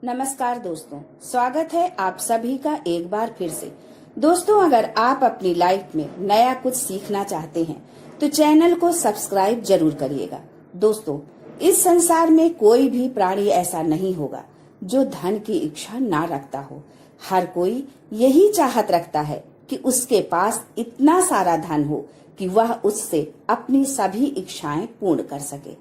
नमस्कार दोस्तों, स्वागत है आप सभी का एक बार फिर से। दोस्तों, अगर आप अपनी लाइफ में नया कुछ सीखना चाहते हैं तो चैनल को सब्सक्राइब जरूर करिएगा। दोस्तों, इस संसार में कोई भी प्राणी ऐसा नहीं होगा जो धन की इच्छा ना रखता हो। हर कोई यही चाहत रखता है कि उसके पास इतना सारा धन हो कि वह उससे अपनी सभी इच्छाएं पूर्ण कर सके।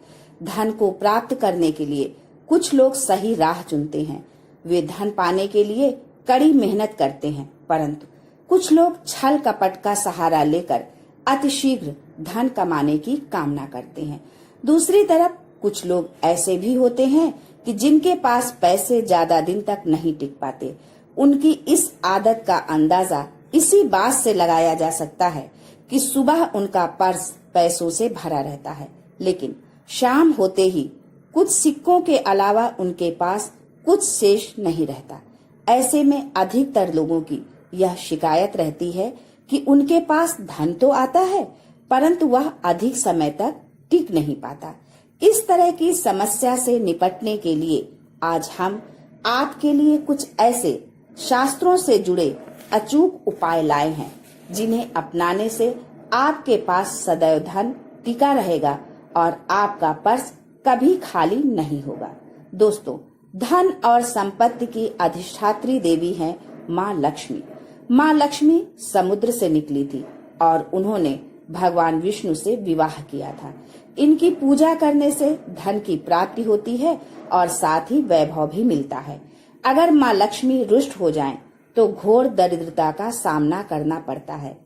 धन को प्राप्त करने के लिए कुछ लोग सही राह चुनते हैं। वे धन पाने के लिए कड़ी मेहनत करते हैं, परंतु कुछ लोग छल कपट का सहारा लेकर अतिशीघ्र धन कमाने की कामना करते हैं। दूसरी तरफ कुछ लोग ऐसे भी होते हैं कि जिनके पास पैसे ज्यादा दिन तक नहीं टिक पाते। उनकी इस आदत का अंदाजा इसी बात से लगाया जा सकता है कि सुबह उनका पर्स पैसों से भरा रहता है, लेकिन शाम होते ही कुछ सिक्कों के अलावा उनके पास कुछ शेष नहीं रहता। ऐसे में अधिकतर लोगों की यह शिकायत रहती है कि उनके पास धन तो आता है, परंतु वह अधिक समय तक टिक नहीं पाता। इस तरह की समस्या से निपटने के लिए आज हम आपके लिए कुछ ऐसे शास्त्रों से जुड़े अचूक उपाय लाए हैं, जिन्हें अपनाने से आपके पास सदैव धन टिका रहेगा और आपका पर्स कभी खाली नहीं होगा। दोस्तों, धन और संपत्ति की अधिष्ठात्री देवी हैं माँ लक्ष्मी। माँ लक्ष्मी समुद्र से निकली थी और उन्होंने भगवान विष्णु से विवाह किया था। इनकी पूजा करने से धन की प्राप्ति होती है और साथ ही वैभव भी मिलता है। अगर माँ लक्ष्मी रुष्ट हो जाएं, तो घोर दरिद्रता का सामना करना पड़ता है।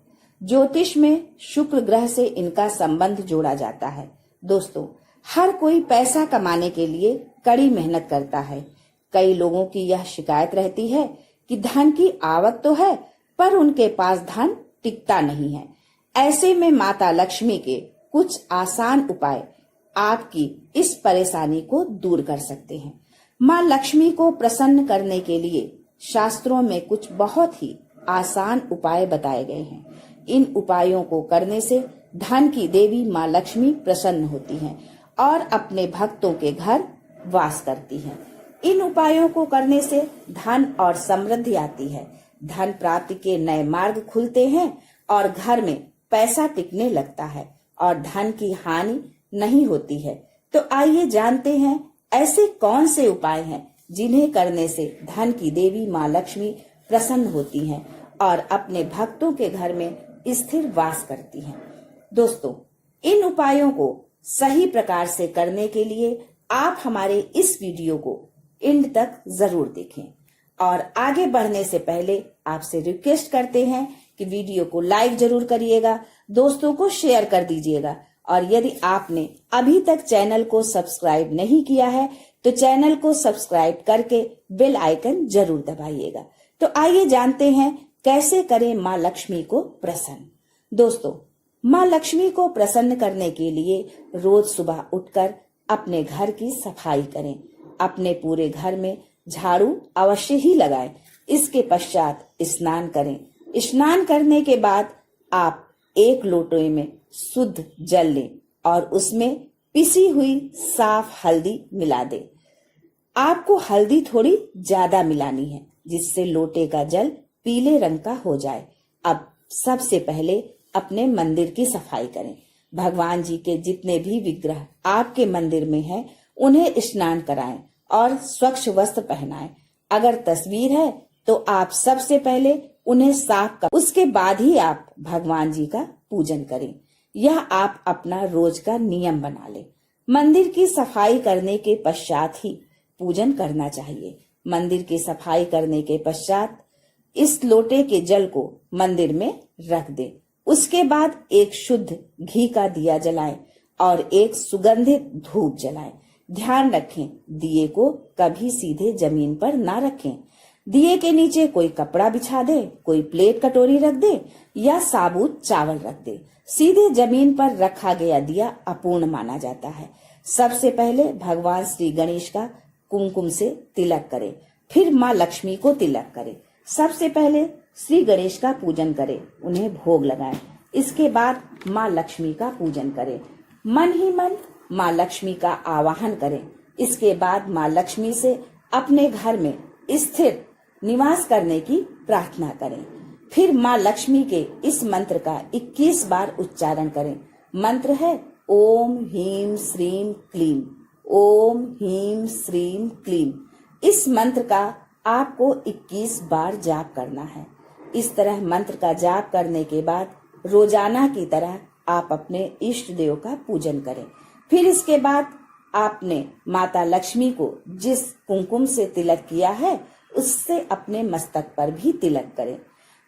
ज्योतिष में शुक्र ग्रह से इनका संबंध जोड़ा जाता है। दोस्तों, हर कोई पैसा कमाने के लिए कड़ी मेहनत करता है। कई लोगों की यह शिकायत रहती है कि धन की आवक तो है, पर उनके पास धन टिकता नहीं है। ऐसे में माता लक्ष्मी के कुछ आसान उपाय आपकी इस परेशानी को दूर कर सकते हैं। माँ लक्ष्मी को प्रसन्न करने के लिए शास्त्रों में कुछ बहुत ही आसान उपाय बताए गए हैं। इन उपायों को करने से धन की देवी माँ लक्ष्मी प्रसन्न होती हैं और अपने भक्तों के घर वास करती हैं। इन उपायों को करने से धन और समृद्धि आती है। धन प्राप्ति के नए मार्ग खुलते हैं और घर में पैसा टिकने लगता है और धन की हानि नहीं होती है। तो आइए जानते हैं ऐसे कौन से उपाय हैं जिन्हें करने से धन की देवी माँ लक्ष्मी प्रसन्न होती हैं और अपने भक्तों के घर में स्थिर वास करती हैं। दोस्तों, इन उपायों को सही प्रकार से करने के लिए आप हमारे इस वीडियो को एंड तक जरूर देखें और आगे बढ़ने से पहले आपसे रिक्वेस्ट करते हैं कि वीडियो को लाइक जरूर करिएगा, दोस्तों को शेयर कर दीजिएगा और यदि आपने अभी तक चैनल को सब्सक्राइब नहीं किया है तो चैनल को सब्सक्राइब करके बेल आइकन जरूर दबाइएगा। तो आइए जानते हैं कैसे करें माँ लक्ष्मी को प्रसन्न। दोस्तों, माँ लक्ष्मी को प्रसन्न करने के लिए रोज सुबह उठकर अपने घर की सफाई करें। अपने पूरे घर में झाड़ू अवश्य ही लगाएं। इसके पश्चात स्नान करें। स्नान करने के बाद आप एक लोटे में शुद्ध जल लें और उसमें पिसी हुई साफ हल्दी मिला दें। आपको हल्दी थोड़ी ज्यादा मिलानी है, जिससे लोटे का जल पीले रंग का हो जाए। अब सबसे पहले अपने मंदिर की सफाई करें। भगवान जी के जितने भी विग्रह आपके मंदिर में हैं, उन्हें स्नान कराएं और स्वच्छ वस्त्र पहनाएं। अगर तस्वीर है तो आप सबसे पहले उन्हें साफ कर, उसके बाद ही आप भगवान जी का पूजन करें। यह आप अपना रोज का नियम बना लें। मंदिर की सफाई करने के पश्चात ही पूजन करना चाहिए। मंदिर की सफाई करने के पश्चात इस लोटे के जल को मंदिर में रख दें। उसके बाद एक शुद्ध घी का दिया जलाएं और एक सुगंधित धूप जलाएं। ध्यान रखें, दिए को कभी सीधे जमीन पर ना रखें। दिए के नीचे कोई कपड़ा बिछा दे, कोई प्लेट कटोरी रख दे या साबुत चावल रख दे। सीधे जमीन पर रखा गया दिया अपूर्ण माना जाता है। सबसे पहले भगवान श्री गणेश का कुमकुम से तिलक करें, फिर माँ लक्ष्मी को तिलक करें। सबसे पहले श्री गणेश का पूजन करें, उन्हें भोग लगाएं। इसके बाद माँ लक्ष्मी का पूजन करें। मन ही मन माँ लक्ष्मी का आवाहन करें। इसके बाद माँ लक्ष्मी से अपने घर में स्थिर निवास करने की प्रार्थना करें। फिर माँ लक्ष्मी के इस मंत्र का 21 बार उच्चारण करें। मंत्र है ओम ह्रीं श्रीं क्लीं, ओम ह्रीं श्रीं क्लीं। इस मंत्र का आपको 21 बार जाप करना है। इस तरह मंत्र का जाप करने के बाद रोजाना की तरह आप अपने इष्ट देव का पूजन करें। फिर इसके बाद आपने माता लक्ष्मी को जिस कुमकुम से तिलक किया है उससे अपने मस्तक पर भी तिलक करें।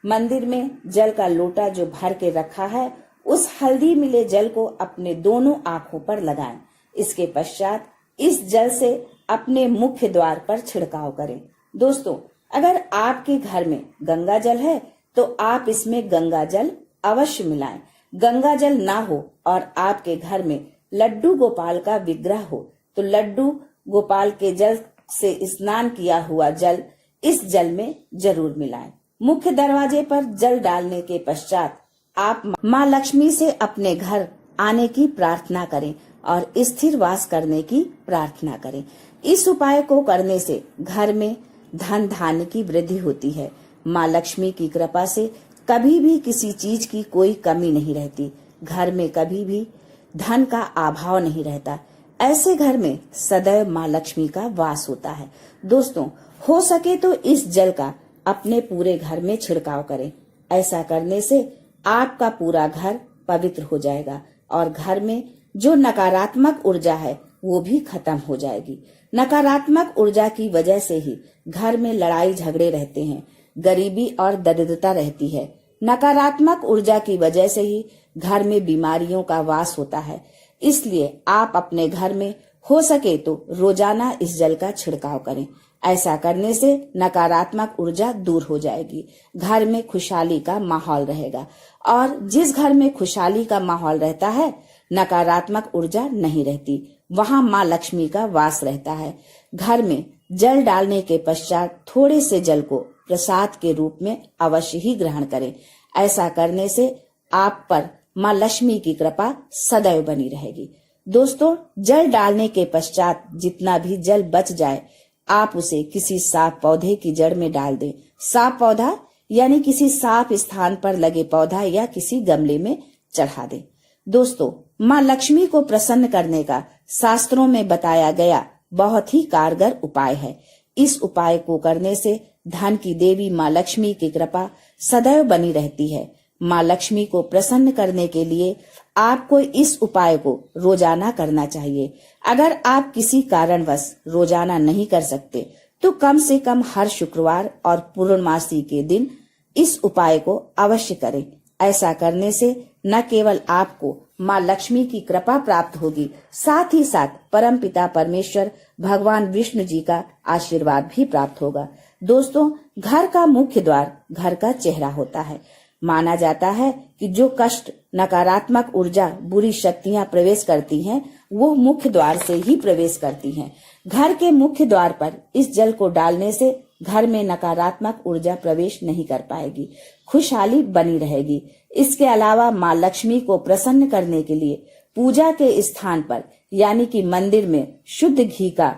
मंदिर में जल का लोटा जो भर के रखा है उस हल्दी मिले जल को अपने दोनों आंखों पर लगाएं। इसके पश्चात इस जल से अपने मुख्य द्वार पर छिड़काव करें। दोस्तों, अगर आपके घर में गंगा जल है तो आप इसमें गंगा जल अवश्य मिलाएं। गंगा जल ना हो और आपके घर में लड्डू गोपाल का विग्रह हो तो लड्डू गोपाल के जल से स्नान किया हुआ जल इस जल में जरूर मिलाएं। मुख्य दरवाजे पर जल डालने के पश्चात आप माँ लक्ष्मी से अपने घर आने की प्रार्थना करें और स्थिर वास करने की प्रार्थना करें। इस उपाय को करने से घर में धन धान्य की वृद्धि होती है। माँ लक्ष्मी की कृपा से कभी भी किसी चीज की कोई कमी नहीं रहती। घर में कभी भी धन का अभाव नहीं रहता। ऐसे घर में सदैव माँ लक्ष्मी का वास होता है। दोस्तों, हो सके तो इस जल का अपने पूरे घर में छिड़काव करें। ऐसा करने से आपका पूरा घर पवित्र हो जाएगा और घर में जो नकारात्मक ऊर्जा है वो भी खत्म हो जाएगी। नकारात्मक ऊर्जा की वजह से ही घर में लड़ाई झगड़े रहते हैं, गरीबी और दरिद्रता रहती है। नकारात्मक ऊर्जा की वजह से ही घर में बीमारियों का वास होता है। इसलिए आप अपने घर में हो सके तो रोजाना इस जल का छिड़काव करें। ऐसा करने से नकारात्मक ऊर्जा दूर हो जाएगी, घर में खुशहाली का माहौल रहेगा। और जिस घर में खुशहाली का माहौल रहता है, नकारात्मक ऊर्जा नहीं रहती, वहां माँ लक्ष्मी का वास रहता है। घर में जल डालने के पश्चात थोड़े से जल को प्रसाद के रूप में अवश्य ही ग्रहण करें। ऐसा करने से आप पर माँ लक्ष्मी की कृपा सदैव बनी रहेगी। दोस्तों, जल डालने के पश्चात जितना भी जल बच जाए आप उसे किसी साफ पौधे की जड़ में डाल दें। साफ पौधा यानी किसी साफ स्थान पर लगे पौधा या किसी गमले में चढ़ा दें। दोस्तों, माँ लक्ष्मी को प्रसन्न करने का शास्त्रों में बताया गया बहुत ही कारगर उपाय है। इस उपाय को करने से धन की देवी माँ लक्ष्मी की कृपा सदैव बनी रहती है। माँ लक्ष्मी को प्रसन्न करने के लिए आपको इस उपाय को रोजाना करना चाहिए। अगर आप किसी कारणवश रोजाना नहीं कर सकते तो कम से कम हर शुक्रवार और पूर्णमासी के दिन इस उपाय को अवश्य करें। ऐसा करने से न केवल आपको माँ लक्ष्मी की कृपा प्राप्त होगी, साथ ही साथ परमपिता परमेश्वर भगवान विष्णु जी का आशीर्वाद भी प्राप्त होगा। दोस्तों, घर का मुख्य द्वार घर का चेहरा होता है। माना जाता है कि जो कष्ट, नकारात्मक ऊर्जा, बुरी शक्तियां प्रवेश करती हैं, वो मुख्य द्वार से ही प्रवेश करती हैं। घर के मुख्य द्वार पर इस जल को डालने से घर में नकारात्मक ऊर्जा प्रवेश नहीं कर पाएगी, खुशहाली बनी रहेगी। इसके अलावा माँ लक्ष्मी को प्रसन्न करने के लिए पूजा के स्थान पर यानी कि मंदिर में शुद्ध घी का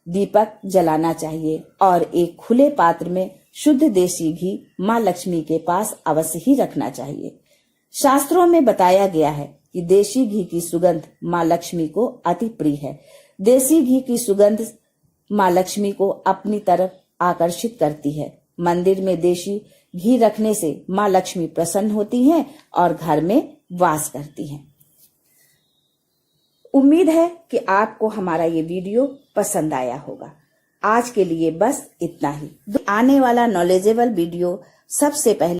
दीपक जलाना चाहिए और एक खुले पात्र में शुद्ध देसी घी माँ लक्ष्मी के पास अवश्य ही रखना चाहिए। शास्त्रों में बताया गया है कि देसी घी की सुगंध माँ लक्ष्मी को अति प्रिय है। देसी घी की सुगंध माँ लक्ष्मी को अपनी तरफ आकर्षित करती है। मंदिर में देसी घी रखने से माँ लक्ष्मी प्रसन्न होती हैं और घर में वास करती हैं। उम्मीद है कि आपको हमारा ये वीडियो पसंद आया होगा। आज के लिए बस इतना ही। आने वाला नॉलेजेबल वीडियो सबसे पहले